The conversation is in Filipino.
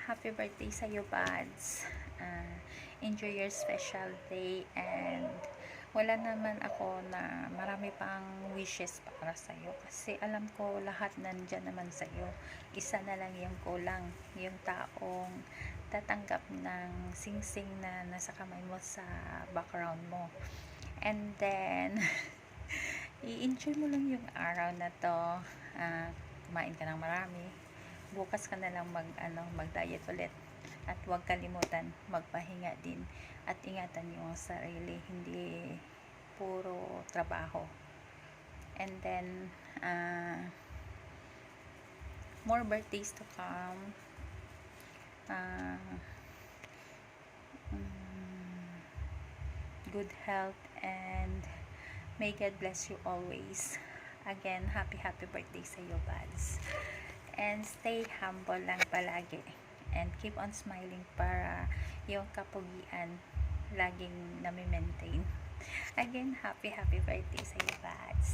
Happy birthday sa iyo, Pads. Enjoy your special day, and wala naman ako na marami pang wishes para sa iyo kasi alam ko lahat nandyan naman sa iyo. Isa na lang yung kulang, yung taong tatanggap ng singsing na nasa kamay mo sa background mo. And then i-enjoy mo lang yung araw na to. Kumain ka ng marami, bukas ka na lang mag-diet ulit, at huwag kalimutan magpahinga din at ingatan yung sarili, hindi puro trabaho. And then more birthdays to come. Good health, and may God bless you always. Again, happy birthday sa iyo, Buds. And stay humble lang palagi, and keep on smiling para yung kapugian laging nami-maintain. Again, happy birthday sa iyo, Buds.